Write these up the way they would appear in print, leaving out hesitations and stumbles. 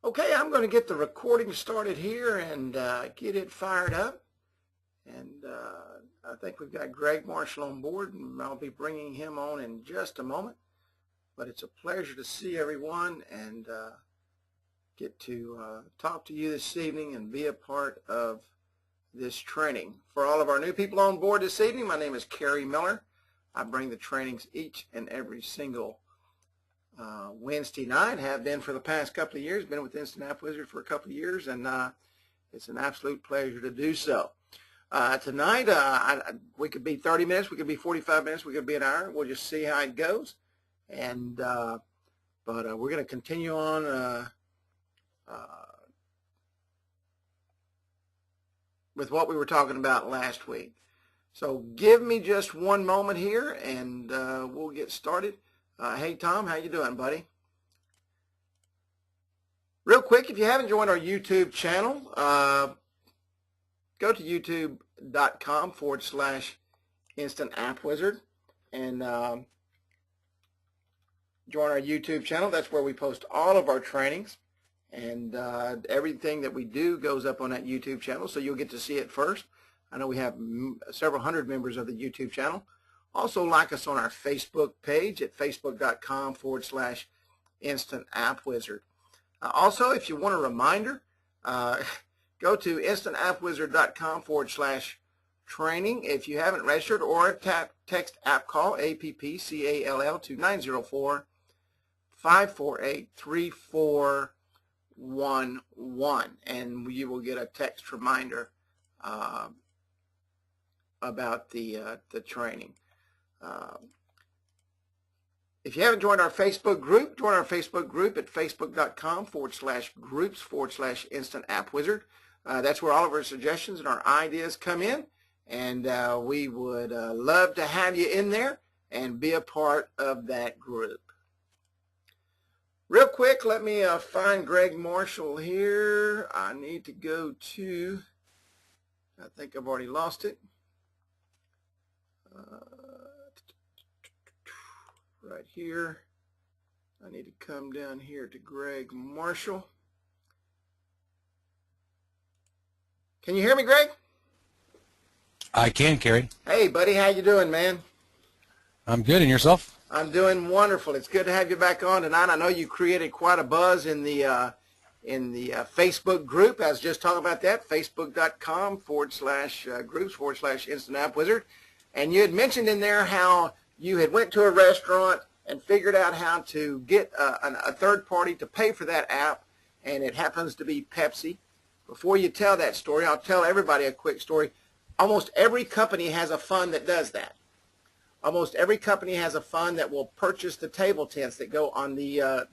Okay, I'm going to get the recording started here and get it fired up. And I think we've got Greg Marshall on board, and I'll be bringing him on in just a moment. But it's a pleasure to see everyone and get to talk to you this evening and be a part of this training. For all of our new people on board this evening, my name is Kerry Miller. I bring the trainings each and every single Wednesday night, have been for the past couple of years, been with Instant App Wizard for a couple of years, and it's an absolute pleasure to do so. Tonight, we could be 30 minutes, we could be 45 minutes, we could be an hour. We'll just see how it goes. And but we're going to continue on with what we were talking about last week. So give me just one moment here, and we'll get started. Hey Tom, how you doing, buddy? Real quick, if you haven't joined our YouTube channel, go to youtube.com/Instant App Wizard and join our YouTube channel. That's where we post all of our trainings, and everything that we do goes up on that YouTube channel, so you'll get to see it first. I know we have several hundred members of the YouTube channel. Also, like us on our Facebook page at facebook.com/Instant App Wizard. Also, if you want a reminder, go to instantappwizard.com/training. If you haven't registered, or text app call APPCALL to 904-548-3411, and you will get a text reminder about the training. If you haven't joined our Facebook group, join our Facebook group at facebook.com/groups/Instant App Wizard. That's where all of our suggestions and our ideas come in, and we would love to have you in there and be a part of that group. Real quick, let me find Greg Marshall here. I need to go to, I think I've already lost it. Right here. I need to come down here to Greg Marshall. Can you hear me, Greg? I can, Kerry. Hey, buddy, how you doing, man? I'm good, and yourself? I'm doing wonderful. It's good to have you back on tonight. I know you created quite a buzz in the Facebook group. I was just talking about that, facebook.com/groups/Instant App Wizard. And you had mentioned in there how you had went to a restaurant and figured out how to get a third party to pay for that app, and it happens to be Pepsi. Before you tell that story, I'll tell everybody a quick story. Almost every company has a fund that does that. Almost every company has a fund that will purchase the table tents that go on the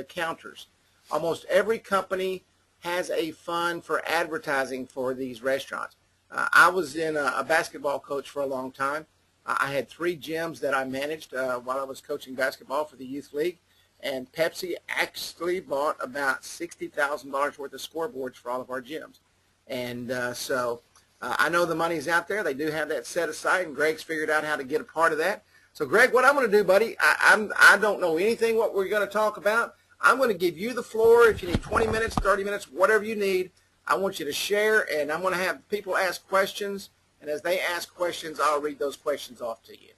counters. Almost every company has a fund for advertising for these restaurants. I was in a basketball coach for a long time. I had 3 gyms that I managed while I was coaching basketball for the youth league, and Pepsi actually bought about $60,000 worth of scoreboards for all of our gyms. And so I know the money's out there. They do have that set aside, and Greg's figured out how to get a part of that. So Greg, what I'm going to do, buddy, I don't know anything what we're going to talk about. I'm going to give you the floor. If you need 20 minutes, 30 minutes, whatever you need, I want you to share, and I'm going to have people ask questions. And as they ask questions, I'll read those questions off to you.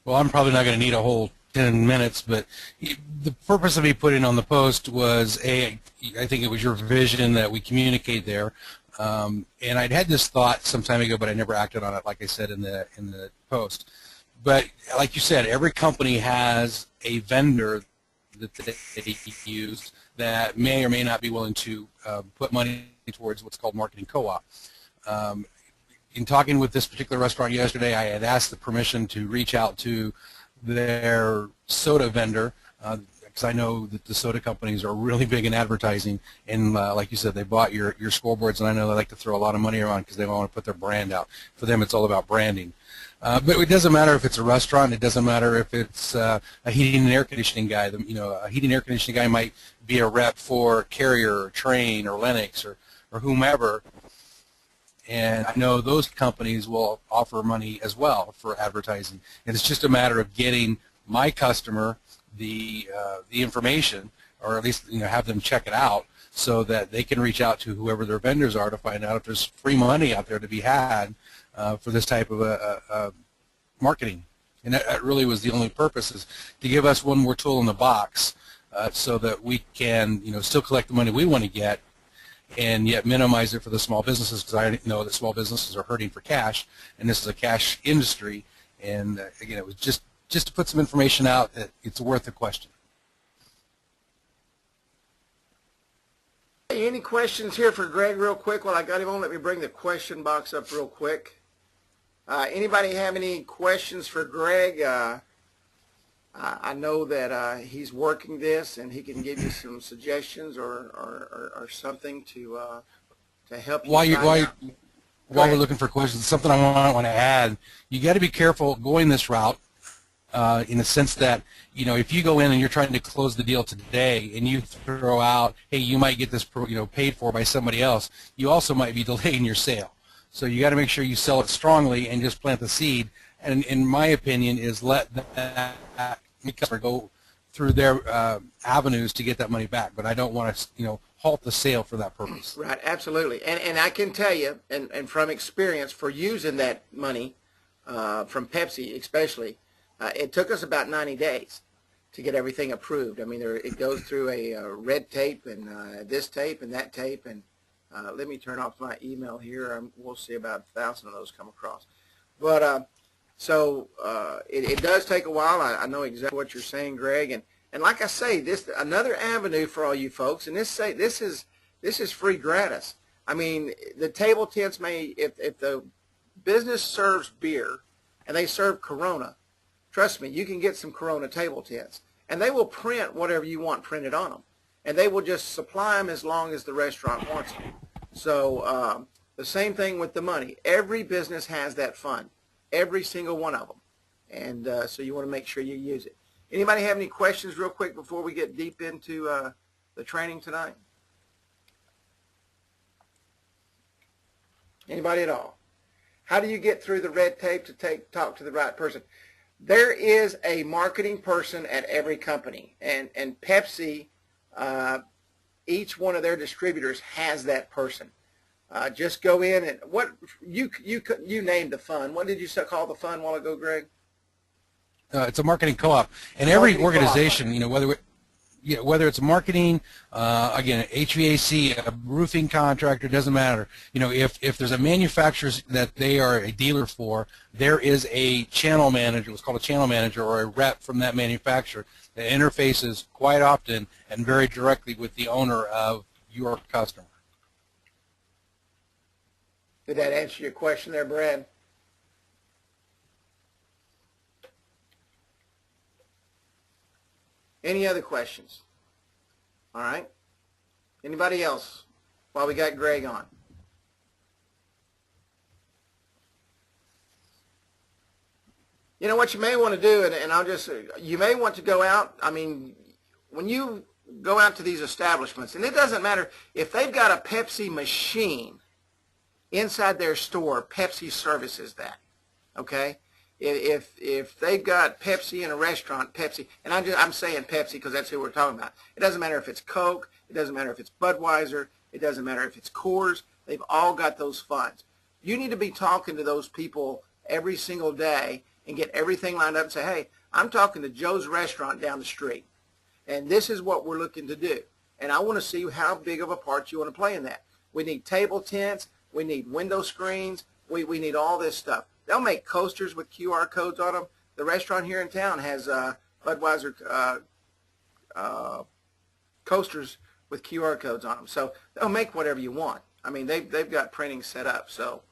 Well, I'm probably not going to need a whole 10 minutes, but the purpose of me putting on the post was, I think it was your vision that we communicate there. And I'd had this thought some time ago, but I never acted on it, like I said in the post. But like you said, every company has a vendor that they use that may or may not be willing to put money towards what's called marketing co-op. In talking with this particular restaurant yesterday, I had asked the permission to reach out to their soda vendor, because I know that the soda companies are really big in advertising, and like you said, they bought your scoreboards, and I know they like to throw a lot of money around because they want to put their brand out. For them, it's all about branding. But it doesn't matter if it's a restaurant. It doesn't matter if it's a heating and air conditioning guy. A heating and air conditioning guy might be a rep for Carrier or Trane or Lennox or whomever. And I know those companies will offer money as well for advertising. And it's just a matter of getting my customer the information or at least have them check it out so that they can reach out to whoever their vendors are to find out if there's free money out there to be had for this type of marketing. And that really was the only purpose, is to give us one more tool in the box so that we can still collect the money we want to get and yet minimize it for the small businesses, because I know that small businesses are hurting for cash, and this is a cash industry. And again, it was just to put some information out that it's worth a question. Any questions here for Greg real quick? While I got him on, let me bring the question box up real quick. Anybody have any questions for Greg? I know that he's working this, and he can give you some suggestions or something to help you. While we're looking for questions, something I want to add: you got to be careful going this route, in the sense that if you go in and you're trying to close the deal today, and you throw out, hey, you might get this paid for by somebody else, you also might be delaying your sale. So you got to make sure you sell it strongly and just plant the seed. And in my opinion, is let that customer go through their avenues to get that money back. But I don't want to, halt the sale for that purpose. Right, absolutely. And I can tell you, and from experience, for using that money from Pepsi especially, it took us about 90 days to get everything approved. I mean, it goes through a red tape and this tape and that tape. And let me turn off my email here. We'll see about 1,000 of those come across. But so it does take a while. I know exactly what you're saying, Greg. And like I say, this another avenue for all you folks. And this is free gratis. I mean, the table tents may, if the business serves beer and they serve Corona, trust me, you can get some Corona table tents, and they will print whatever you want printed on them, and they will just supply them as long as the restaurant wants them. So the same thing with the money. Every business has that fund, every single one of them, and so you want to make sure you use it. Anybody have any questions real quick before we get deep into the training tonight? Anybody at all? How do you get through the red tape to talk to the right person? There is a marketing person at every company, and Pepsi, each one of their distributors has that person. Just go in and what you named the fund. What did you call the fund a while ago, Greg? It's a marketing co-op, and every organization, whether it's marketing, again, HVAC, a roofing contractor, doesn't matter. If there's a manufacturer that they are a dealer for, there is a channel manager, what's called a channel manager, or a rep from that manufacturer that interfaces quite often and very directly with the owner of your customer. Did that answer your question there, Brad? Any other questions? All right. Anybody else while we got Greg on? You know what you may want to do, and you may want to go out. I mean, when you go out to these establishments, and it doesn't matter if they've got a Pepsi machine inside their store, Pepsi services that, okay? If they've got Pepsi in a restaurant, Pepsi, and I'm saying Pepsi because that's who we're talking about. It doesn't matter if it's Coke, it doesn't matter if it's Budweiser, it doesn't matter if it's Coors, they've all got those funds. You need to be talking to those people every single day and get everything lined up and say, hey, I'm talking to Joe's restaurant down the street, and this is what we're looking to do. And I want to see how big of a part you want to play in that. We need table tents, we need window screens, we need all this stuff. They'll make coasters with QR codes on them. The restaurant here in town has Budweiser coasters with QR codes on them. So they'll make whatever you want. I mean, they've got printing set up. So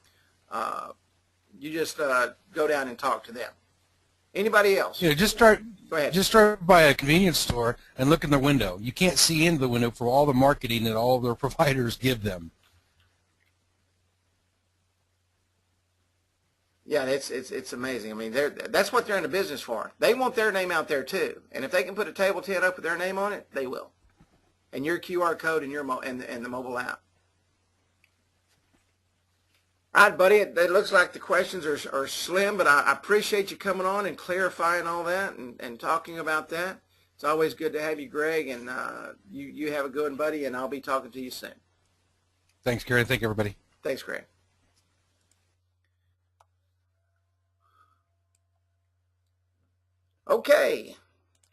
you just go down and talk to them. Anybody else? Yeah, just start. Go ahead. Just start by a convenience store and look in the window. You can't see into the window for all the marketing that all of their providers give them. Yeah, it's amazing. I mean, that's what they're in the business for. They want their name out there too, and if they can put a table tent up with their name on it, they will. And your QR code and and the mobile app. All right, buddy. It looks like the questions are slim, but I appreciate you coming on and clarifying all that and talking about that. It's always good to have you, Greg, and you have a good one, buddy, and I'll be talking to you soon. Thanks, Gary. Thank you, everybody. Thanks, Greg. Okay,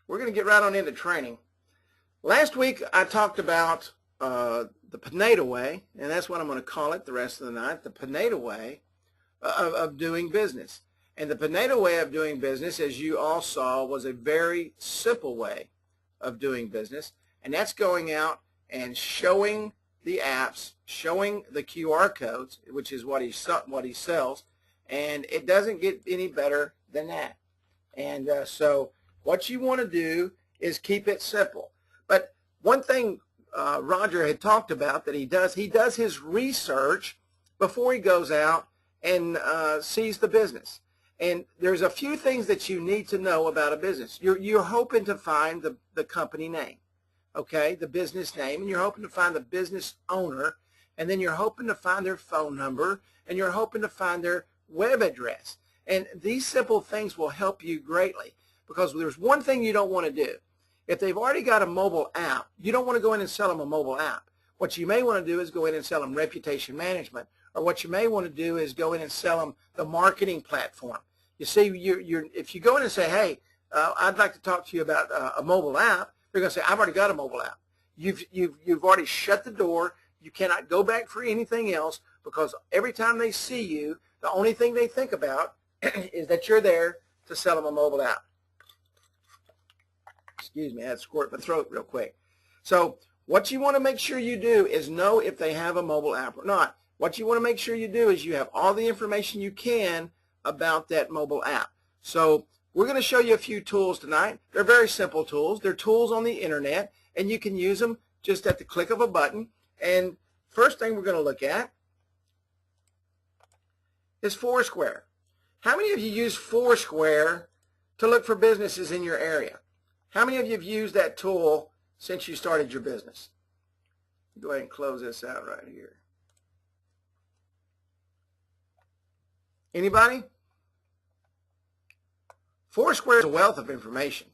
we're going to get right on into training. Last week I talked about the Pineda way, and that's what I'm going to call it the rest of the night, the Pineda way of doing business. And the Pineda way of doing business, as you all saw, was a very simple way of doing business, and that's going out and showing the apps, showing the QR codes, which is what he sells, and it doesn't get any better than that. And so what you want to do is keep it simple. But one thing Roger had talked about that he does his research before he goes out and sees the business. And there's a few things that you need to know about a business. You're hoping to find the company name, okay, the business name, and you're hoping to find the business owner, and then you're hoping to find their phone number, and you're hoping to find their web address. And these simple things will help you greatly, because there's one thing you don't want to do. If they've already got a mobile app, you don't want to go in and sell them a mobile app. What you may want to do is go in and sell them reputation management, or what you may want to do is go in and sell them the marketing platform. You see, if you go in and say, hey, I'd like to talk to you about a mobile app, they're going to say, I've already got a mobile app. You've already shut the door. You cannot go back for anything else, because every time they see you, the only thing they think about is that you're there to sell them a mobile app. Excuse me, I had to squirt my throat real quick. So what you want to make sure you do is know if they have a mobile app or not. What you want to make sure you do is you have all the information you can about that mobile app. So we're going to show you a few tools tonight. They're very simple tools. They're tools on the internet, and you can use them just at the click of a button. And first thing we're going to look at is Foursquare. How many of you use Foursquare to look for businesses in your area? How many of you have used that tool since you started your business? Go ahead and close this out right here. Anybody? Foursquare is a wealth of information.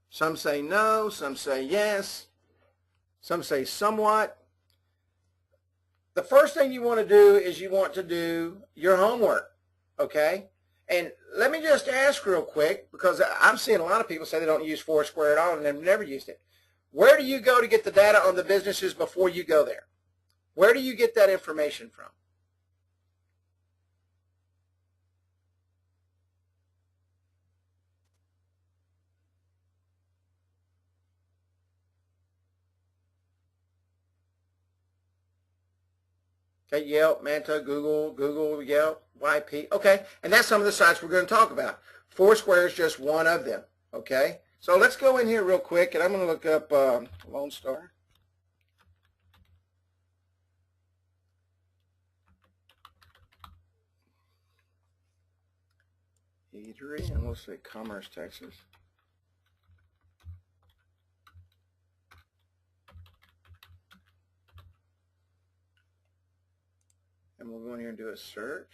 Some say no, some say yes, some say somewhat. The first thing you want to do is you want to do your homework, okay? And let me just ask real quick, because I'm seeing a lot of people say they don't use Foursquare at all and they've never used it. Where do you go to get the data on the businesses before you go there? Where do you get that information from? Okay, Yelp, Manta, Google, Yelp, YP. Okay, and that's some of the sites we're going to talk about. Foursquare is just one of them. Okay, so let's go in here real quick, and I'm going to look up Lone Star. Eatery, and we'll say Commerce, Texas. And we'll go in here and do a search.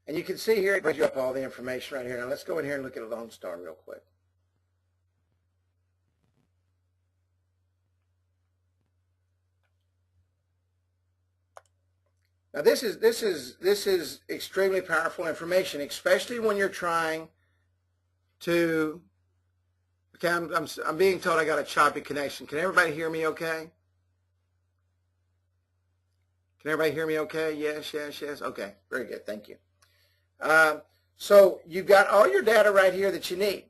And you can see here, it brings you up all the information right here. Now let's go in here and look at Lone Star real quick. Now this is extremely powerful information, especially when you're trying to, okay, I'm being told I got a choppy connection. Can everybody hear me okay? Can everybody hear me okay? Yes, yes, yes. Okay, very good. Thank you. So you've got all your data right here that you need,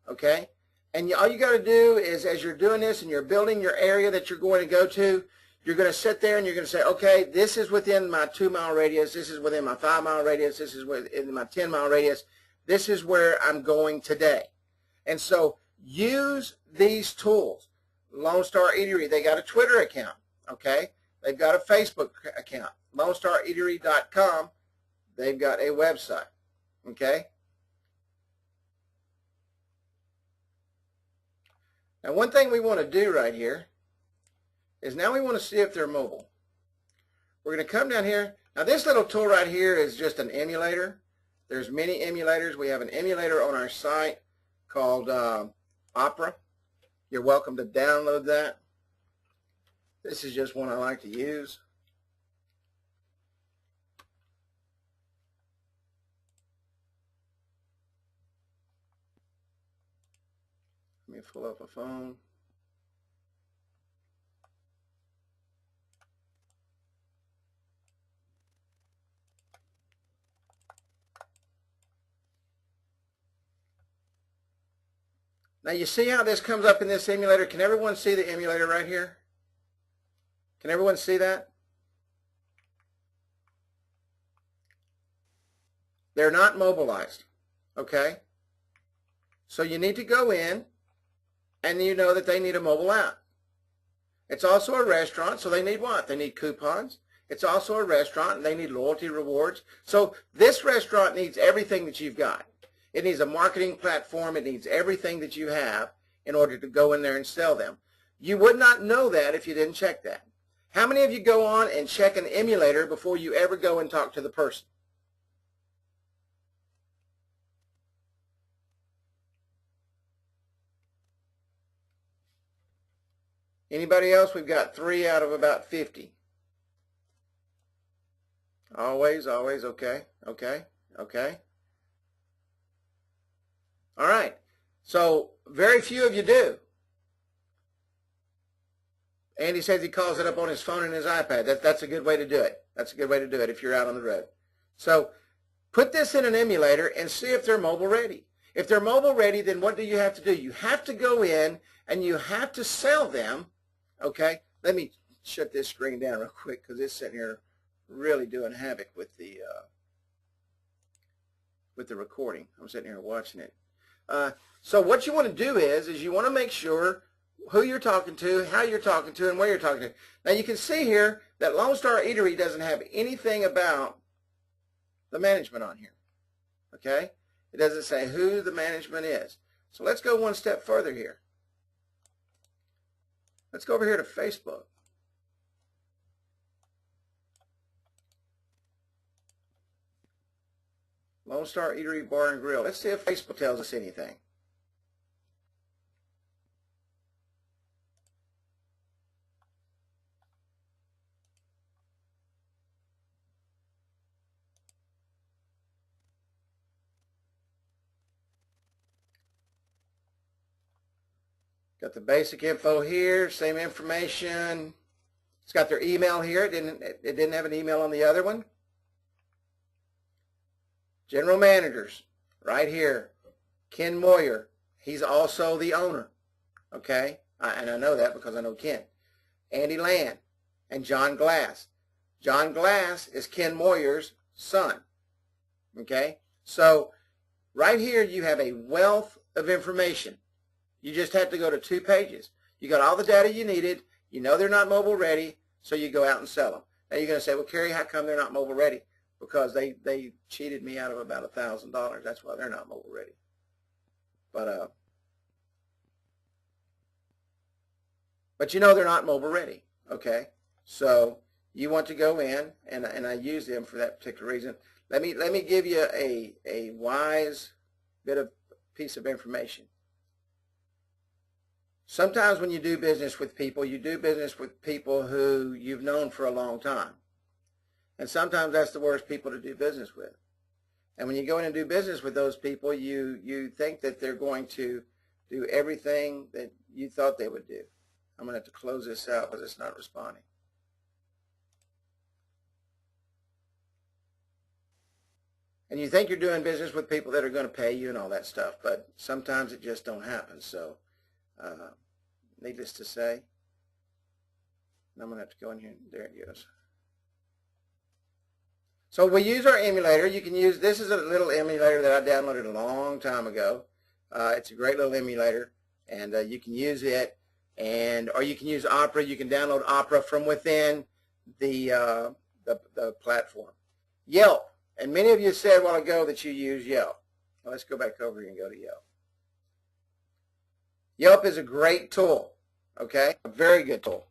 okay? And all you got to do is, as you're doing this and you're building your area that you're going to go to, you're going to sit there and you're going to say, okay, this is within my 2-mile radius, this is within my 5-mile radius, this is within my 10-mile radius, this is where I'm going today. And so use these tools. Lone Star Eatery, they got a Twitter account, okay? They've got a Facebook account. LoneStarEatery.com, they've got a website, okay? Now one thing we want to do right here is now we want to see if they're mobile. We're going to come down here. Now this little tool right here is just an emulator. There's many emulators. We have an emulator on our site called Opera. You're welcome to download that. This is just one I like to use. Let me pull up a phone. Now you see how this comes up in this emulator? Can everyone see the emulator right here? Can everyone see that? They're not mobilized, okay? So you need to go in and you know that they need a mobile app. It's also a restaurant, so they need what? They need coupons. It's also a restaurant and they need loyalty rewards. So this restaurant needs everything that you've got. It needs a marketing platform. It needs everything that you have in order to go in there and sell them. You would not know that if you didn't check that. How many of you go on and check an emulator before you ever go and talk to the person? Anybody else? We've got 3 out of about 50. Always, always, okay, okay, okay. All right, so very few of you do. Andy says he calls it up on his phone and his iPad. That's a good way to do it. That's a good way to do it if you're out on the road. So put this in an emulator and see if they're mobile ready. If they're mobile ready, then what do you have to do? You have to go in and you have to sell them, okay? Let me shut this screen down real quick because it's sitting here really doing havoc with the recording. I'm sitting here watching it. So what you want to do is you want to make sure who you're talking to, how you're talking to, and where you're talking to. Now you can see here that Lone Star Eatery doesn't have anything about the management on here. Okay? It doesn't say who the management is. So let's go one step further here. Let's go over here to Facebook. Lone Star Eatery Bar and Grill. Let's see if Facebook tells us anything. Got the basic info here, same information. It's got their email here. It didn't have an email on the other one. General managers, right here. Ken Moyer, he's also the owner, okay? And I know that because I know Ken. Andy Land and John Glass. John Glass is Ken Moyer's son, okay? So right here you have a wealth of information. You just have to go to 2 pages. You got all the data you needed. You know they're not mobile ready, so you go out and sell them. Now you're going to say, well, Kerry, how come they're not mobile ready? Because they cheated me out of about $1,000. That's why they're not mobile ready. But you know they're not mobile ready, okay? So you want to go in, and I use them for that particular reason. Let me give you a wise piece of information. Sometimes when you do business with people, you do business with people who you've known for a long time. And sometimes that's the worst people to do business with. And when you go in and do business with those people, you think that they're going to do everything that you thought they would do. I'm going to have to close this out because it's not responding. And you think you're doing business with people that are going to pay you and all that stuff, but sometimes it just don't happen. So needless to say, I'm going to have to go in here. There it goes. So we use our emulator. You can use, this is a little emulator that I downloaded a long time ago. It's a great little emulator, and you can use it, or you can use Opera. You can download Opera from within the platform. Yelp, and many of you said a while ago that you use Yelp. Well, let's go back over here and go to Yelp. Yelp is a great tool, okay? A very good tool.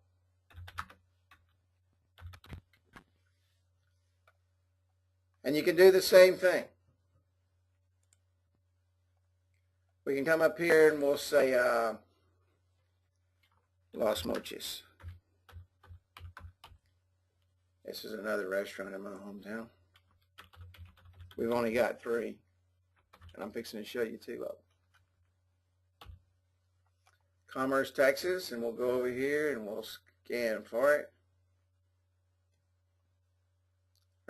And you can do the same thing. We can come up here and we'll say Las Mochis. This is another restaurant in my hometown. We've only got 3, and I'm fixing to show you 2 of them. Commerce, Texas, and we'll go over here and we'll scan for it.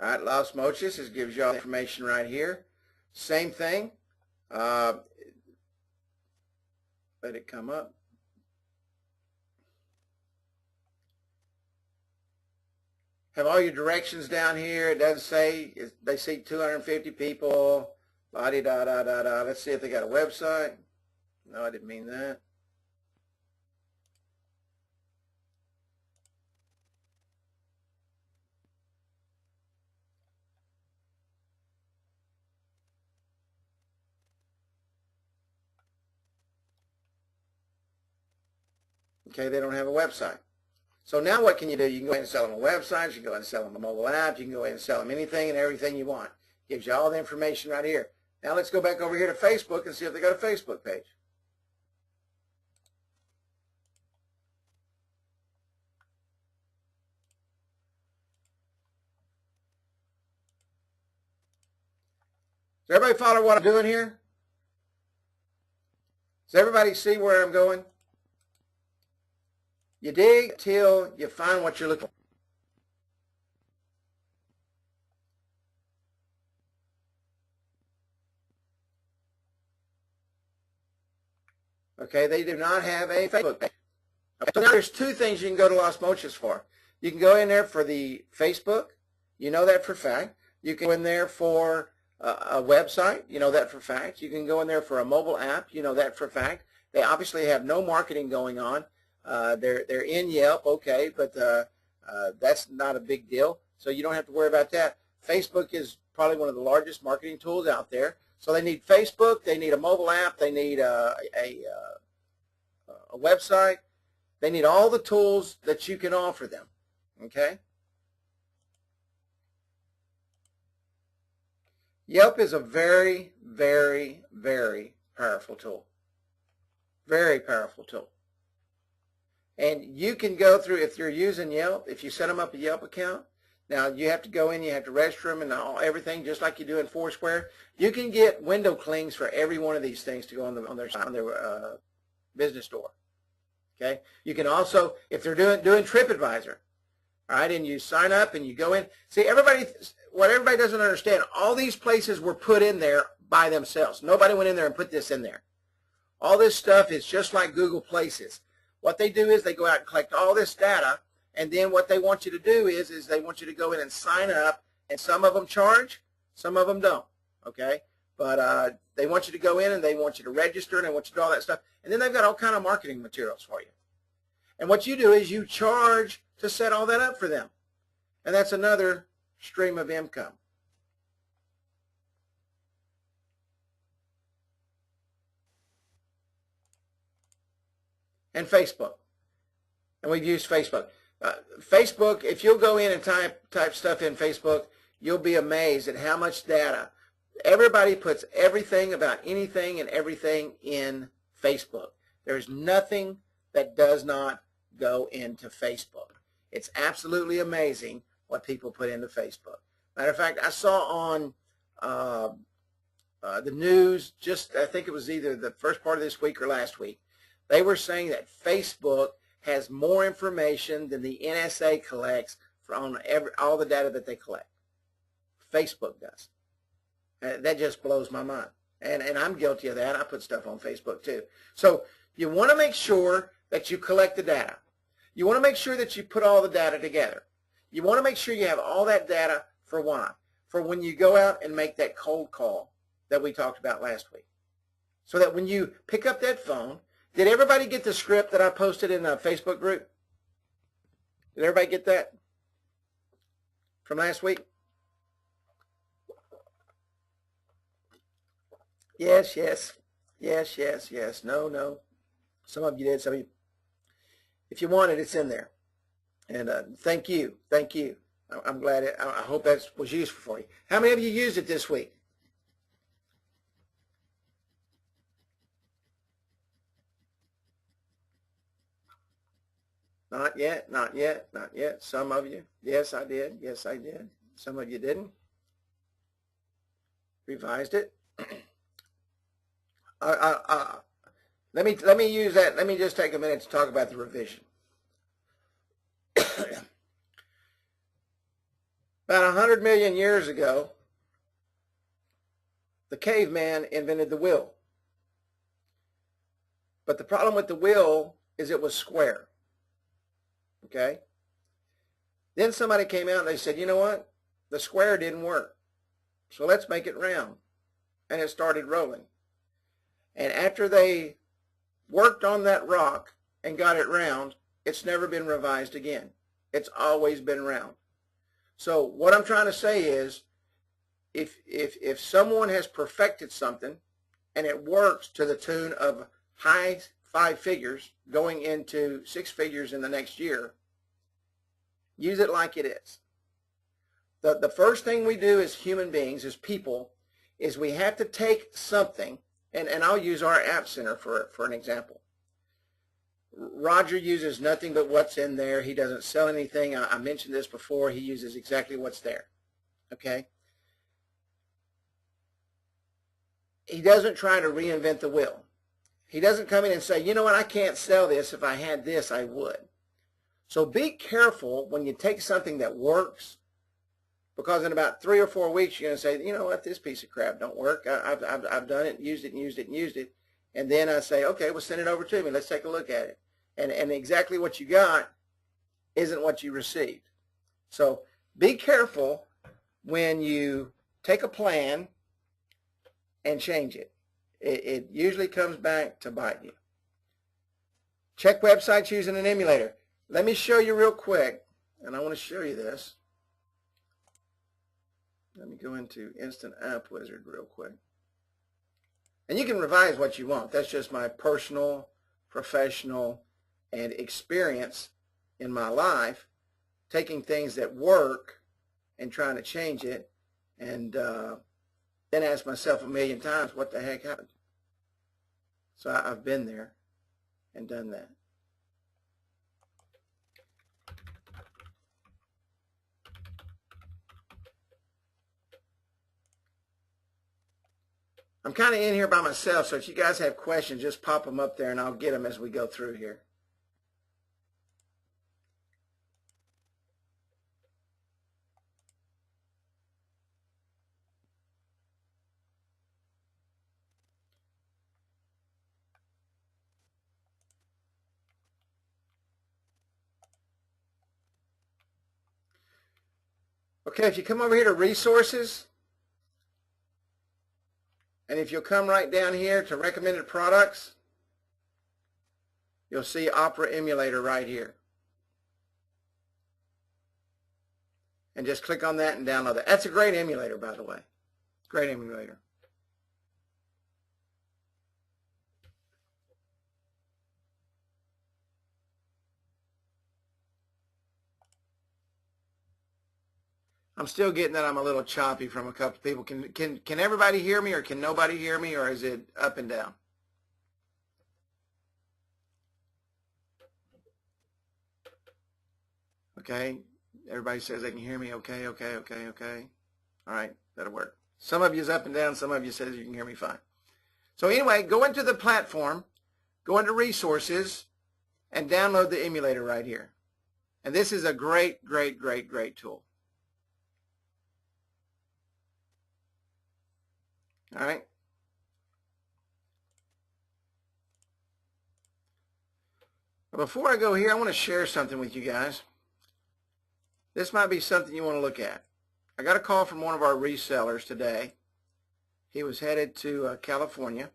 All right, Las Mochis, this gives you all the information right here. Same thing. Let it come up. Have all your directions down here. It doesn't say, they see 250 people, la-di-da-da-da-da. Let's see if they got a website. No, I didn't mean that. Okay, they don't have a website. So now what can you do? You can go ahead and sell them a website, you can go ahead and sell them a mobile app, you can go ahead and sell them anything and everything you want. Gives you all the information right here. Now let's go back over here to Facebook and see if they got a Facebook page. Does everybody follow what I'm doing here? Does everybody see where I'm going? You dig till you find what you're looking for. Okay, they do not have a Facebook page. Okay, so now there's 2 things you can go to Las Mochis for. You can go in there for the Facebook. You know that for a fact. You can go in there for a website. You know that for a fact. You can go in there for a mobile app. You know that for a fact. They obviously have no marketing going on. They're in Yelp, okay, but that's not a big deal, so you don't have to worry about that. Facebook is probably one of the largest marketing tools out there, so they need Facebook, they need a mobile app, they need a website, they need all the tools that you can offer them, okay? Yelp is a very, very, very powerful tool. Very powerful tool. And you can go through, if you're using Yelp, if you set them up a Yelp account, now you have to go in, you have to register them and everything, just like you do in Foursquare. You can get window clings for every one of these things to go on their business door. Okay. You can also, if they're doing TripAdvisor, all right, and you sign up and you go in. See, what everybody doesn't understand, all these places were put in there by themselves. Nobody went in there and put this in there. All this stuff is just like Google Places. What they do is they go out and collect all this data, and then what they want you to do is they want you to go in and sign up, and some of them charge, some of them don't, okay? But they want you to go in and they want you to register and they want you to do all that stuff, and then they've got all kind of marketing materials for you. And what you do is you charge to set all that up for them, and that's another stream of income. And Facebook. And we've used Facebook. Facebook, if you'll go in and type stuff in Facebook, you'll be amazed at how much data. Everybody puts everything about anything and everything in Facebook. There's nothing that does not go into Facebook. It's absolutely amazing what people put into Facebook. Matter of fact, I saw on the news, I think it was either the first part of this week or last week, they were saying that Facebook has more information than the NSA collects from all the data that they collect. Facebook does. That just blows my mind. And I'm guilty of that. I put stuff on Facebook too. So you want to make sure that you collect the data. You want to make sure that you put all the data together. You want to make sure you have all that data for why? For when you go out and make that cold call that we talked about last week. So that when you pick up that phone, did everybody get the script that I posted in the Facebook group? Did everybody get that from last week? Yes, yes, yes, yes, yes, no, no. Some of you did, some of you. If you want it, it's in there. And thank you, thank you. I'm glad I hope that was useful for you. How many of you used it this week? Not yet, not yet, not yet. Some of you. Yes, I did. Yes, I did. Some of you didn't. Revised it. Let me use that. Let me just take a minute to talk about the revision. About 100 million years ago, the caveman invented the wheel. But the problem with the wheel is it was square. Okay? Then somebody came out and they said, you know what? The square didn't work. So let's make it round. And it started rolling. And after they worked on that rock and got it round, it's never been revised again. It's always been round. So what I'm trying to say is, if someone has perfected something and it works to the tune of high 5 figures going into 6 figures in the next year, use it like it is. The first thing we do as human beings, as people, is we have to take something, and I'll use our App Center for an example. Roger uses nothing but what's in there. He doesn't sell anything. I mentioned this before. He uses exactly what's there. Okay? He doesn't try to reinvent the wheel. He doesn't come in and say, you know what, I can't sell this. If I had this, I would. So be careful when you take something that works, because in about 3 or 4 weeks, you're going to say, you know what, this piece of crap don't work. I've done it, used it, and used it, and used it. And then I say, okay, well, send it over to me. Let's take a look at it. And exactly what you got isn't what you received. So be careful when you take a plan and change it. It usually comes back to bite you. Check websites using an emulator. Let me show you real quick, and I want to show you this. Let me go into Instant App Wizard real quick. And you can revise what you want. That's just my personal, professional, and experience in my life, taking things that work and trying to change it, and then ask myself a million times, what the heck happened? So I've been there and done that. I'm kind of in here by myself, so if you guys have questions, just pop them up there and I'll get them as we go through here. Okay, if you come over here to Resources, and if you'll come right down here to Recommended Products, you'll see Opera Emulator right here. And just click on that and download it. That's a great emulator, by the way. Great emulator. I'm still getting that I'm a little choppy from a couple of people. Can everybody hear me, or can nobody hear me, or is it up and down? Okay. Everybody says they can hear me. Okay, okay, okay, okay. All right, that'll work. Some of you is up and down. Some of you says you can hear me fine. So anyway, go into the platform, go into Resources, and download the emulator right here. And this is a great, great, great, great tool. All right. Before I go here, I want to share something with you guys. This might be something you want to look at. I got a call from one of our resellers today. He was headed to California.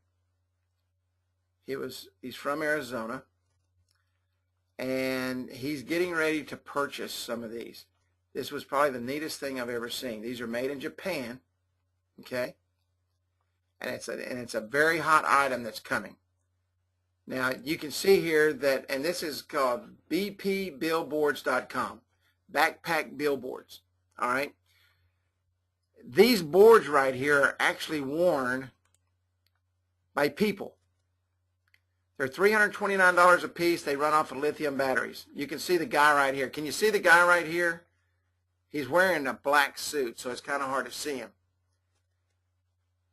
He's from Arizona, and he's getting ready to purchase some of these. This was probably the neatest thing I've ever seen. These are made in Japan, okay? And it's a very hot item that's coming. Now you can see here that, and this is called bpbillboards.com, backpack billboards. all right? These boards right here are actually worn by people. They're $329 a piece. They run off of lithium batteries. You can see the guy right here. Can you see the guy right here? He's wearing a black suit, so it's kind of hard to see him.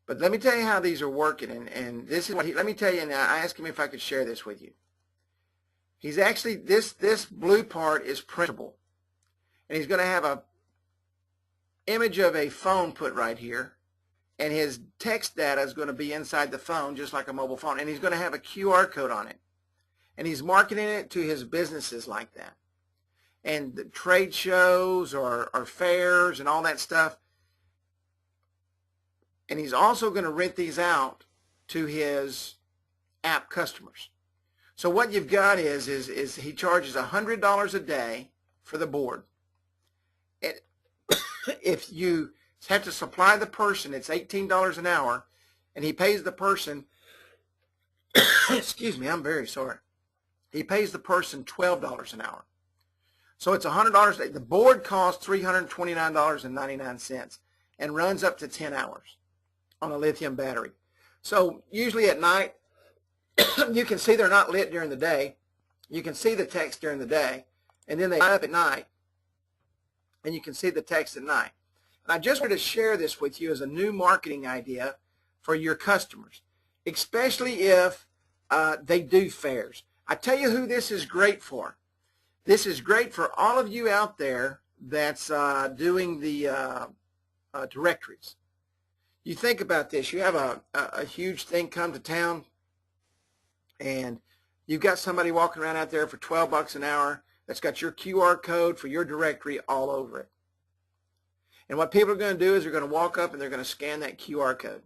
But let me tell you how these are working, and this is what let me tell you, and I asked him if I could share this with you. He's actually, this blue part is printable, and he's going to have a image of a phone put right here, and his text data is going to be inside the phone just like a mobile phone, and he's going to have a QR code on it, and he's marketing it to his businesses like that, and the trade shows or fairs and all that stuff. And he's also going to rent these out to his app customers. So what you've got is he charges $100 a day for the board. And if you have to supply the person, it's $18 an hour, and he pays the person, excuse me, I'm very sorry. He pays the person $12 an hour. So it's $100 a day. The board costs $329.99 and runs up to 10 hours on a lithium battery. So usually at night, you can see they're not lit during the day. You can see the text during the day, and then they light up at night, and you can see the text at night. And I just wanted to share this with you as a new marketing idea for your customers, especially if they do fairs. I tell you who this is great for. This is great for all of you out there that's doing the directories. You think about this. You have a huge thing come to town, and you've got somebody walking around out there for 12 bucks an hour that's got your QR code for your directory all over it. And what people are going to do is they're going to walk up and they're going to scan that QR code.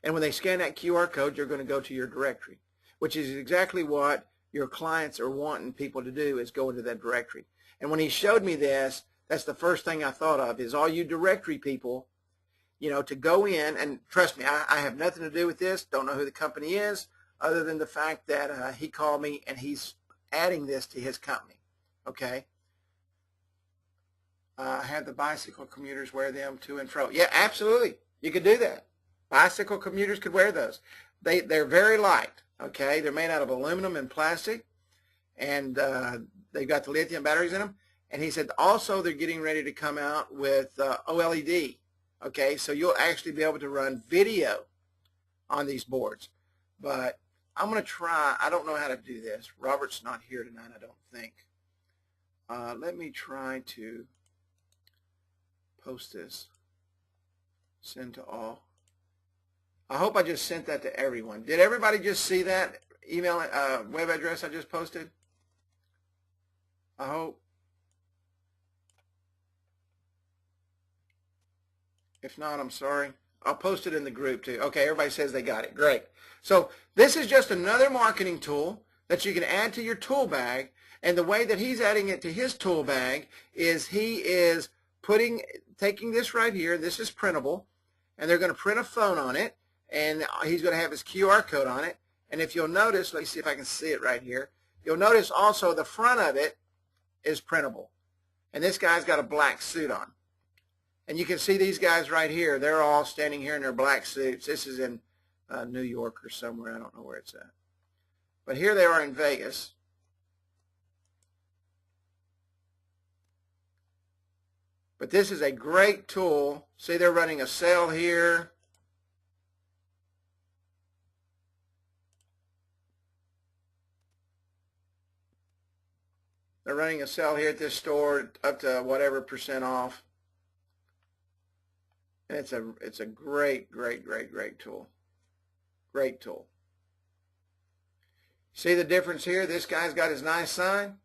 And when they scan that QR code, you're going to go to your directory, which is exactly what your clients are wanting people to do, is go into that directory. And when he showed me this, that's the first thing I thought of, is all you directory people, you know, to go in, and trust me, I have nothing to do with this, don't know who the company is, other than the fact that he called me and he's adding this to his company, okay? Have the bicycle commuters wear them to and fro. Yeah, absolutely, you could do that. Bicycle commuters could wear those. They're very light, okay? They're made out of aluminum and plastic, and they've got the lithium batteries in them. And he said also they're getting ready to come out with OLED. Okay, so you'll actually be able to run video on these boards. But I'm going to try. I don't know how to do this. Robert's not here tonight, I don't think. Let me try to post this. Send to all. I hope I just sent that to everyone. Did everybody just see that email, web address I just posted? I hope. If not, I'm sorry. I'll post it in the group too. Okay, everybody says they got it. Great. So this is just another marketing tool that you can add to your tool bag. And the way that he's adding it to his tool bag is he is taking this right here. This is printable. And they're going to print a phone on it. And he's going to have his QR code on it. And if you'll notice, let me see if I can see it right here. You'll notice also the front of it is printable. And this guy's got a black suit on. And you can see these guys right here. They're all standing here in their black suits. This is in New York or somewhere. I don't know where it's at. But here they are in Vegas. But this is a great tool. See, they're running a sale here. They're running a sale here at this store up to whatever % off. And it's a great tool. Great tool. See the difference here? This guy's got his nice sign.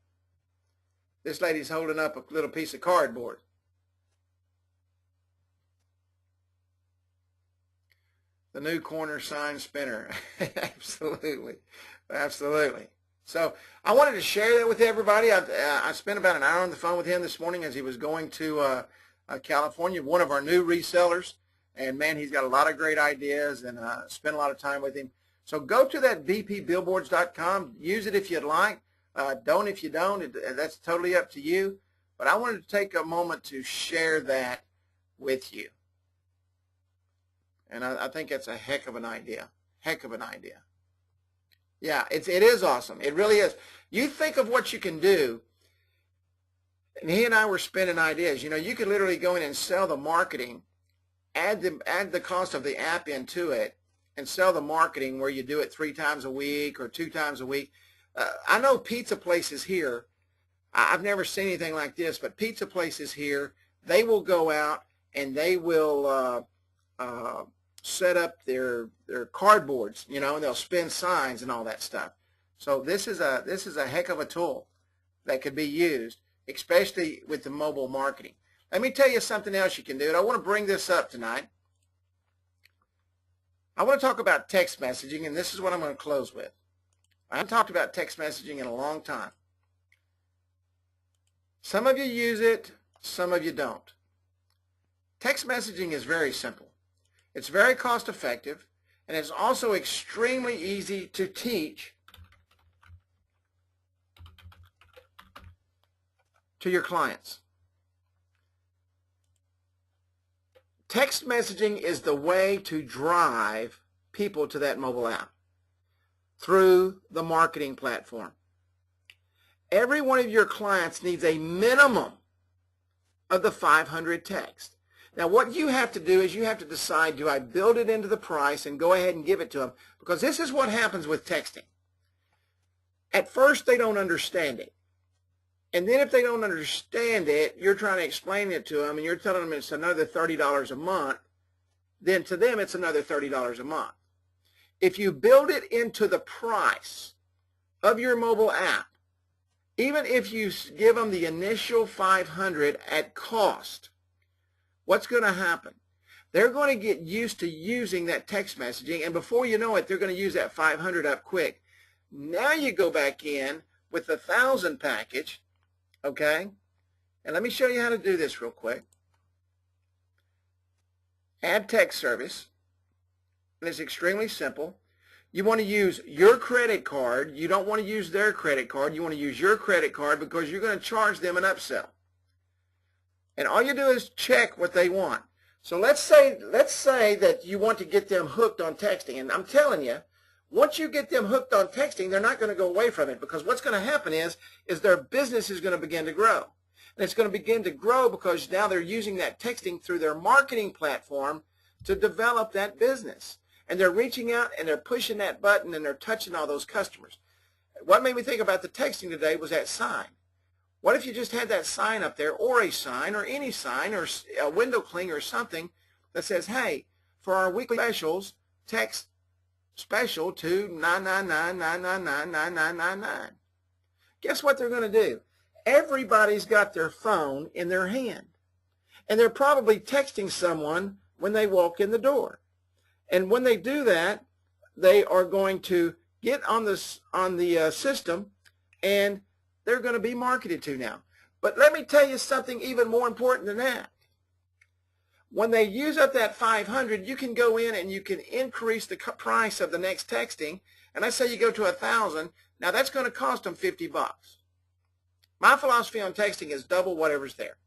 This lady's holding up a little piece of cardboard. The new corner sign spinner. Absolutely. Absolutely. So I wanted to share that with everybody. I spent about an hour on the phone with him this morning as he was going to California, one of our new resellers. And man, he's got a lot of great ideas, and spent a lot of time with him. So go to that vpbillboards.com. Use it if you'd like. Don't if you don't. That's totally up to you. but I wanted to take a moment to share that with you. And I think it's a heck of an idea. Heck of an idea. Yeah, it is awesome. It really is. You think of what you can do. And he and I were spinning ideas. You know, you could literally go in and sell the marketing, add the cost of the app into it, and sell the marketing where you do it 3 times a week or 2 times a week. I know pizza places here, I've never seen anything like this, but pizza places here, they will go out and they will set up their cardboards, you know, and they'll spin signs and all that stuff. So this is a heck of a tool that could be used, especially with the mobile marketing. Let me tell you something else you can do, and I want to bring this up tonight. I want to talk about text messaging, and this is what I'm going to close with. I haven't talked about text messaging in a long time. Some of you use it, some of you don't. Text messaging is very simple. It's very cost effective, and it's also extremely easy to teach to your clients. Text messaging is the way to drive people to that mobile app through the marketing platform. Every one of your clients needs a minimum of the 500 text. Now, what you have to do is you have to decide, do I build it into the price and go ahead and give it to them? Because this is what happens with texting. At first, they don't understand it. And then if they don't understand it, you're trying to explain it to them, and you're telling them it's another $30 a month, then to them it's another $30 a month. If you build it into the price of your mobile app, even if you give them the initial 500 at cost, what's going to happen? They're going to get used to using that text messaging, and before you know it, they're going to use that 500 up quick. Now you go back in with the 1,000 package, okay? And let me show you how to do this real quick. Add text service, and it's extremely simple. You want to use your credit card. You don't want to use their credit card. You want to use your credit card because you're going to charge them an upsell. And all you do is check what they want. So let's say that you want to get them hooked on texting. And I'm telling you, once you get them hooked on texting, they're not going to go away from it, because what's going to happen is their business is going to begin to grow. And it's going to begin to grow because now they're using that texting through their marketing platform to develop that business. And they're reaching out and they're pushing that button and they're touching all those customers. What made me think about the texting today was that sign. What if you just had that sign up there, or a sign, or any sign, or a window cling or something that says, hey, for our weekly specials, text special to 999-999-9999. Guess what they're going to do? Everybody's got their phone in their hand. And they're probably texting someone when they walk in the door. And when they do that, they are going to get on the system, and they're going to be marketed to now. But let me tell you something even more important than that. When they use up that 500, you can go in and you can increase the price of the next texting. And let's say you go to 1,000. Now that's going to cost them $50. My philosophy on texting is double whatever's there.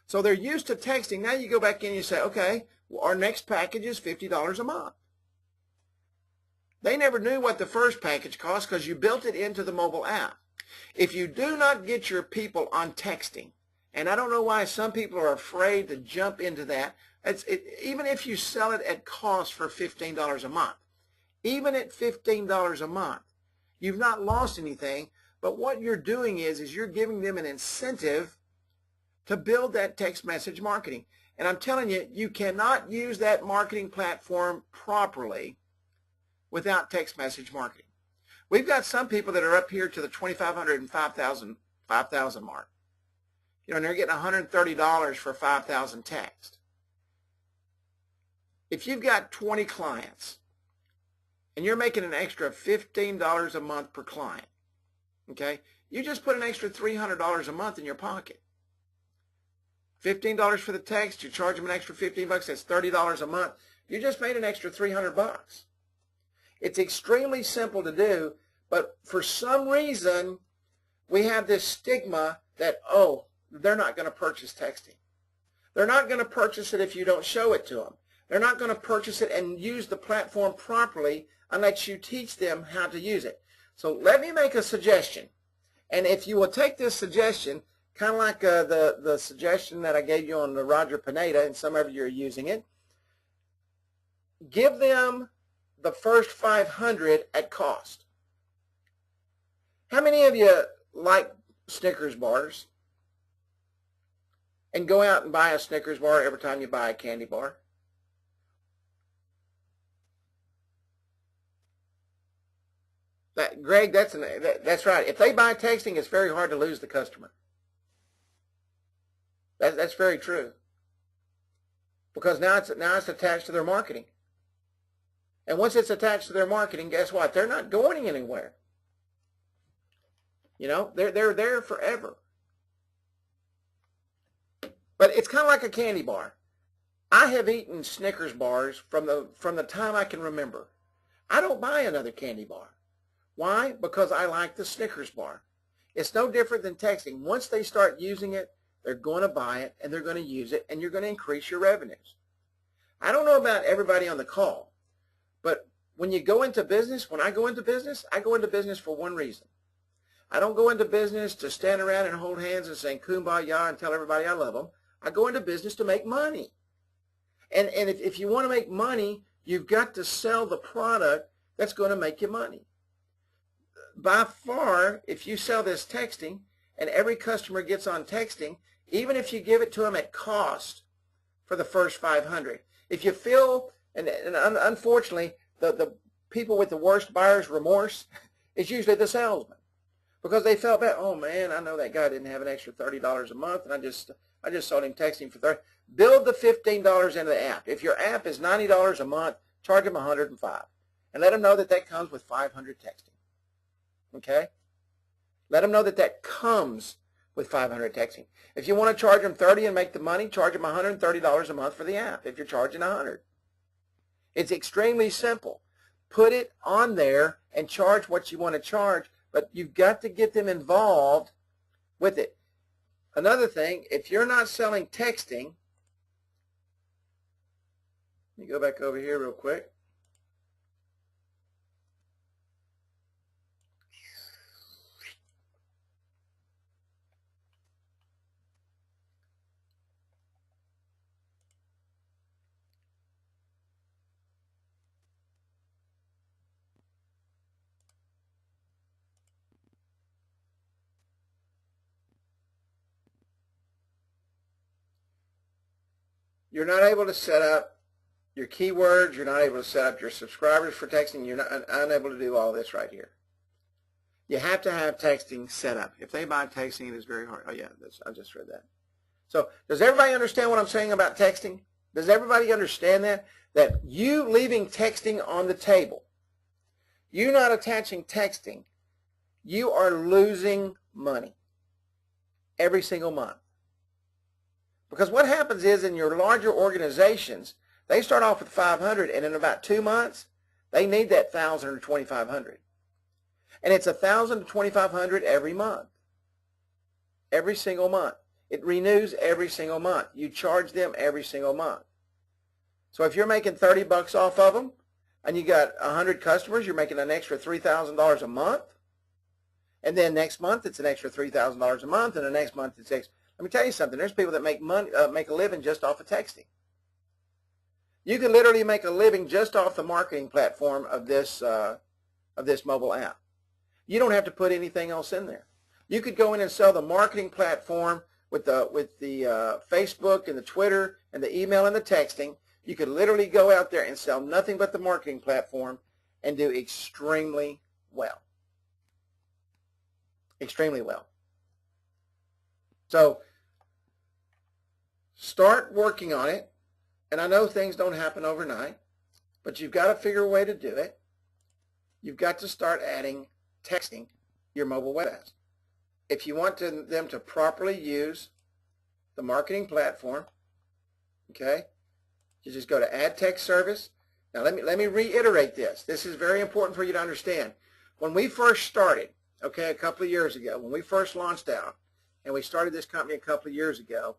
So they're used to texting. Now you go back in and you say, okay, well, our next package is $50 a month. They never knew what the first package cost because you built it into the mobile app. If you do not get your people on texting, and I don't know why some people are afraid to jump into that, even if you sell it at cost for $15 a month, even at $15 a month, you've not lost anything, but what you're doing is you're giving them an incentive to build that text message marketing. And I'm telling you, you cannot use that marketing platform properly without text message marketing. We've got some people that are up here to the 2,500 and 5,000 mark. You know, and they're getting $130 for 5,000 text. If you've got 20 clients and you're making an extra $15 a month per client, okay, you just put an extra $300 a month in your pocket. $15 for the text, you charge them an extra $15, that's $30 a month. You just made an extra $300. It's extremely simple to do, but for some reason, we have this stigma that, oh, they're not going to purchase texting. They're not going to purchase it if you don't show it to them. They're not going to purchase it and use the platform properly unless you teach them how to use it. So let me make a suggestion. And if you will take this suggestion, kind of like the suggestion that I gave you on the Roger Pineda, and some of you are using it, give them the first 500 at cost. How many of you like Snickers bars and go out and buy a Snickers bar every time you buy a candy bar? Greg, that's right. If they buy texting, it's very hard to lose the customer. That's very true. Because now it's attached to their marketing. And once it's attached to their marketing, guess what? They're not going anywhere. You know, they're there forever. But it's kind of like a candy bar. I have eaten Snickers bars from the time I can remember. I don't buy another candy bar. Why? Because I like the Snickers bar. It's no different than texting. Once they start using it, they're going to buy it, and they're going to use it, and you're going to increase your revenues. I don't know about everybody on the call, but when you go into business, when I go into business for one reason. I don't go into business to stand around and hold hands and sing kumbaya and tell everybody I love them. I go into business to make money. And if you want to make money, you've got to sell the product that's going to make you money. By far, if you sell this texting and every customer gets on texting, even if you give it to them at cost for the first 500, if you feel, and unfortunately, the people with the worst buyer's remorse is usually the salesman, because they felt bad. Oh man, I know that guy didn't have an extra $30 a month, and I just sold him texting for $30. Build the $15 into the app. If your app is $90 a month, charge them $105, and let them know that comes with 500 texting. Okay? Let them know that comes with 500 texting. If you want to charge them $30 and make the money, charge them $130 a month for the app if you're charging $100. It's extremely simple. Put it on there and charge what you want to charge, but you've got to get them involved with it. Another thing, if you're not selling texting, let me go back over here real quick. You're not able to set up your keywords. You're not able to set up your subscribers for texting. You're not unable to do all this right here. You have to have texting set up. If they buy texting, it is very hard. Oh, yeah, I just read that. So does everybody understand what I'm saying about texting? Does everybody understand that? That you leaving texting on the table, you not attaching texting, you are losing money every single month. Because what happens is in your larger organizations, they start off with 500, and in about 2 months, they need that 1,000 or 2,500. And it's 1,000 to 2,500 every month. Every single month. It renews every single month. You charge them every single month. So if you're making $30 off of them, and you got 100 customers, you're making an extra $3,000 a month. And then next month, it's an extra $3,000 a month, and the next month, it's extra. Let me tell you something. There's people that make money, make a living just off of texting. You can literally make a living just off the marketing platform of this mobile app. You don't have to put anything else in there. You could go in and sell the marketing platform with the Facebook and the Twitter and the email and the texting. You could literally go out there and sell nothing but the marketing platform and do extremely well. Extremely well. So start working on it. And I know things don't happen overnight, but you've got to figure a way to do it. You've got to start adding texting your mobile web apps. If you want them to properly use the marketing platform, okay, you just go to Add Text Service. Now let me reiterate this. This is very important for you to understand. When we first started, okay, a couple of years ago, when we first launched out, and we started this company a couple of years ago,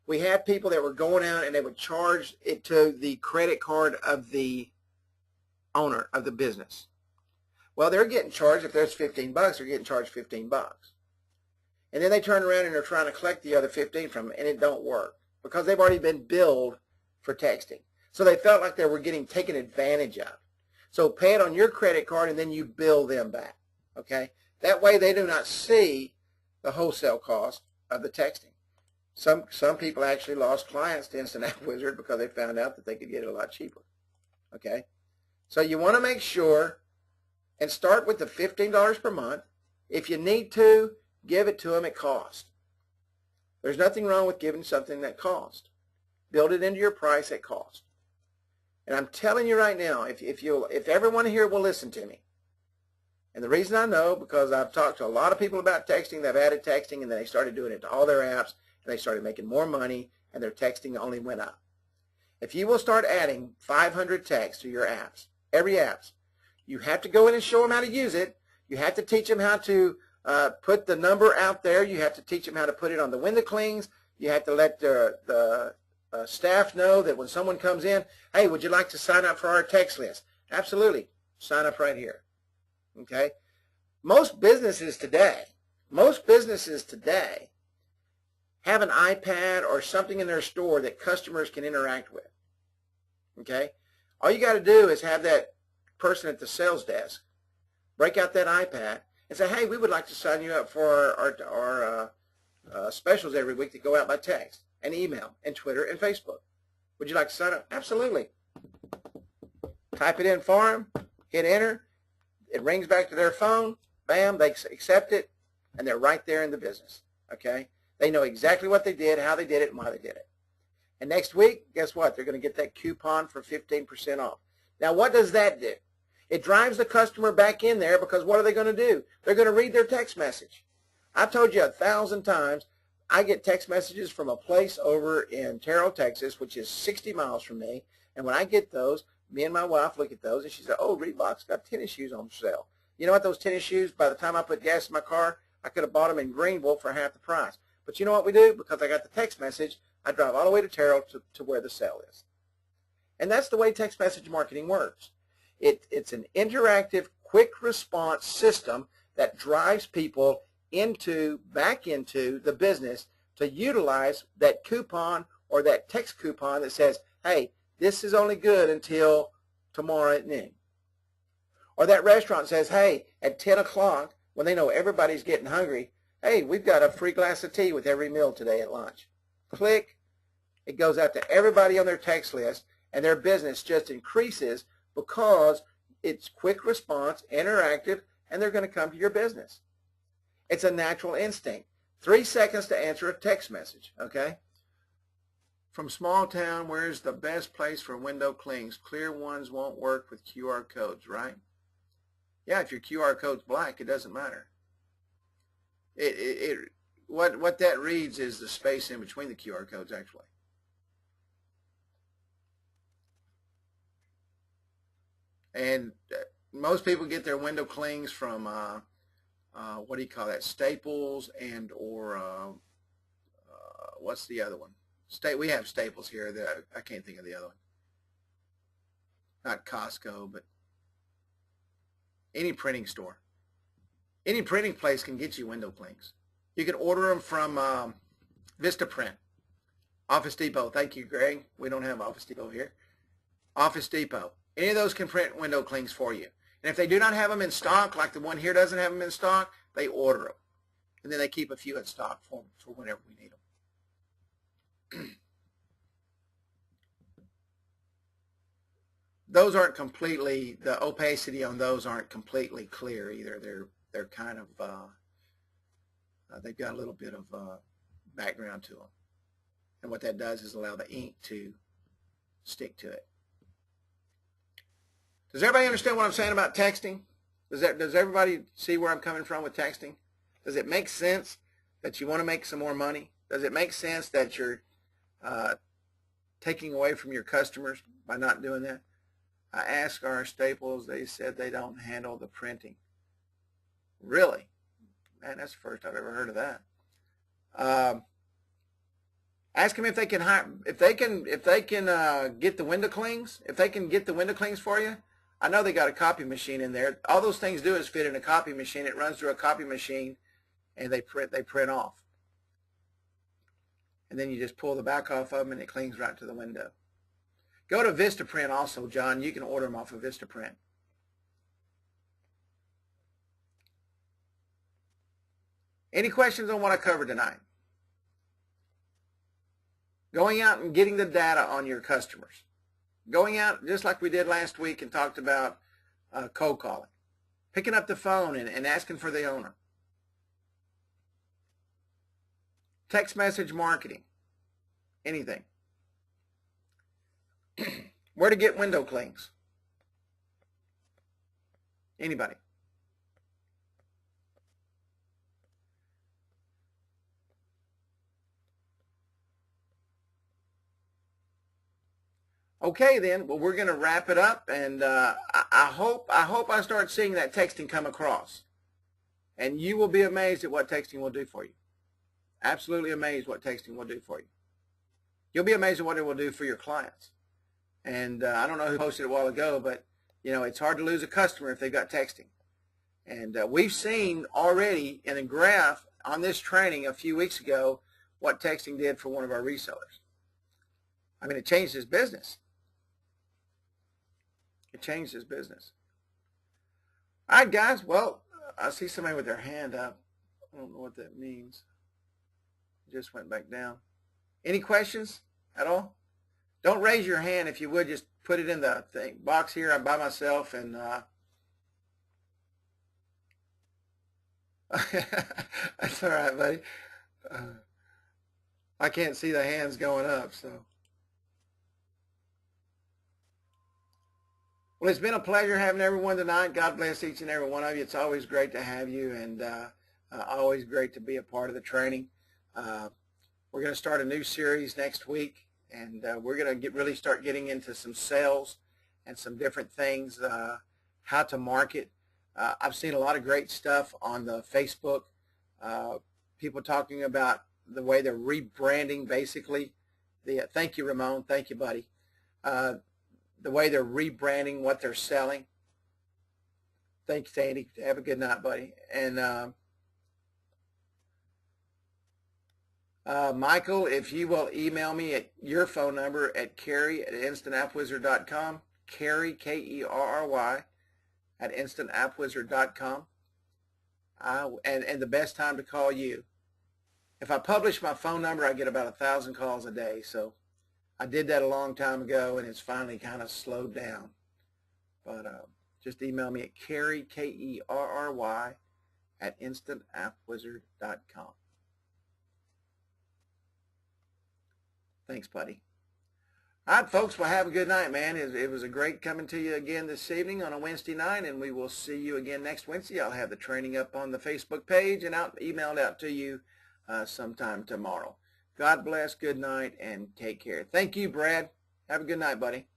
we had people that were going out and they would charge it to the credit card of the owner of the business. Well, they're getting charged, if there's 15 bucks, they're getting charged 15 bucks. And then they turn around and they're trying to collect the other 15 from them, and it don't work because they've already been billed for texting. So they felt like they were getting taken advantage of. So pay it on your credit card and then you bill them back, okay? That way they do not see the wholesale cost of the texting. Some people actually lost clients to Instant App Wizard because they found out that they could get it a lot cheaper, okay? So you want to make sure and start with the $15 per month. If you need to, give it to them at cost. There's nothing wrong with giving something that cost. Build it into your price at cost. And I'm telling you right now, if everyone here will listen to me, and the reason I know, because I've talked to a lot of people about texting, they've added texting, and then they started doing it to all their apps, and they started making more money, and their texting only went up. If you will start adding 500 texts to your apps, every app, you have to go in and show them how to use it. You have to teach them how to put the number out there. You have to teach them how to put it on the window clings. You have to let the staff know that when someone comes in, hey, would you like to sign up for our text list? Absolutely. Sign up right here. Okay? Most businesses today have an iPad or something in their store that customers can interact with. Okay? All you got to do is have that person at the sales desk break out that iPad and say, hey, we would like to sign you up for our specials every week that go out by text and email and Twitter and Facebook. Would you like to sign up? Absolutely. Type it in for them, hit enter, it rings back to their phone, bam, they accept it, and they're right there in the business, okay? They know exactly what they did, how they did it, and why they did it. And next week, guess what? They're going to get that coupon for 15% off. Now, what does that do? It drives the customer back in there because what are they going to do? They're going to read their text message. I've told you 1,000 times, I get text messages from a place over in Terrell, Texas, which is 60 miles from me, and when I get those, me and my wife look at those, and she said, oh, Reebok's got tennis shoes on sale. You know what, those tennis shoes, by the time I put gas in my car, I could have bought them in Greenville for half the price. But you know what we do? Because I got the text message, I drive all the way to Terrell to where the sale is. And that's the way text message marketing works. It's an interactive, quick response system that drives people back into the business to utilize that coupon or that text coupon that says, hey, this is only good until tomorrow at noon. Or that restaurant says, hey, at 10 o'clock, when they know everybody's getting hungry, hey, we've got a free glass of tea with every meal today at lunch. Click. It goes out to everybody on their text list, and their business just increases because it's quick response, interactive, and they're going to come to your business. It's a natural instinct. 3 seconds to answer a text message, okay? From small town, where's the best place for window clings? Clear ones won't work with QR codes, right? Yeah, if your QR code's black, it doesn't matter. What that reads is the space in between the QR codes, actually. And most people get their window clings from what do you call that? Staples and or what's the other one? We have Staples here. I can't think of the other one. Not Costco, but any printing store. Any printing place can get you window clings. You can order them from Vistaprint, Office Depot. Thank you, Greg. We don't have Office Depot here. Office Depot. Any of those can print window clings for you. And if they do not have them in stock, like the one here doesn't have them in stock, they order them. And then they keep a few in stock for whenever we need them. Those aren't completely, the opacity on those aren't completely clear either. They're kind of, they've got a little bit of background to them. And what that does is allow the ink to stick to it. Does everybody understand what I'm saying about texting? Does everybody see where I'm coming from with texting? Does it make sense that you want to make some more money? Does it make sense that you're taking away from your customers by not doing that? I asked our Staples, they said they don't handle the printing. Really? Man, that's the first I've ever heard of that. Ask them if they can hire, if they can get the window clings. If they can get the window clings for you. I know they got a copy machine in there. All those things do is fit in a copy machine. It runs through a copy machine, and they print off. And then you just pull the back off of them, and it clings right to the window. Go to Vistaprint also, John. You can order them off of Vistaprint. Any questions on what I covered tonight? Going out and getting the data on your customers. Going out just like we did last week and talked about cold calling. Picking up the phone and asking for the owner. Text message marketing. Anything. Where to get window clings. Anybody. Okay, then. Well, we're going to wrap it up, and I hope I start seeing that texting come across, and you will be amazed at what texting will do for you. Absolutely amazed what texting will do for you. You'll be amazed at what it will do for your clients. And I don't know who posted it a while ago, but you know it's hard to lose a customer if they've got texting. And we've seen already in a graph on this training a few weeks ago what texting did for one of our resellers. I mean, it changed his business. It changed his business. All right, guys. Well, I see somebody with their hand up. I don't know what that means. It just went back down. Any questions at all? Don't raise your hand if you would. Just put it in the box here. I'm by myself, and that's all right, buddy. I can't see the hands going up, so. Well, it's been a pleasure having everyone tonight. God bless each and every one of you. It's always great to have you, and always great to be a part of the training. We're going to start a new series next week, and we're going to really start getting into some sales and some different things, how to market. I've seen a lot of great stuff on the Facebook, people talking about the way they're rebranding, basically. Thank you, Ramon. Thank you, buddy. The way they're rebranding what they're selling. Thanks, Sandy. Have a good night, buddy. And Michael, if you will email me at your phone number at Kerry@InstantAppWizard.com, Kerry, Kerry, at InstantAppWizard.com, and the best time to call you. If I publish my phone number, I get about 1,000 calls a day, so I did that a long time ago, and it's finally kind of slowed down. But just email me at Kerry, Kerry, at InstantAppWizard.com. Thanks, buddy. All right, folks, well, have a good night, man. It was a great coming to you again this evening on a Wednesday night, and we will see you again next Wednesday. I'll have the training up on the Facebook page and emailed out to you sometime tomorrow. God bless, good night, and take care. Thank you, Brad. Have a good night, buddy.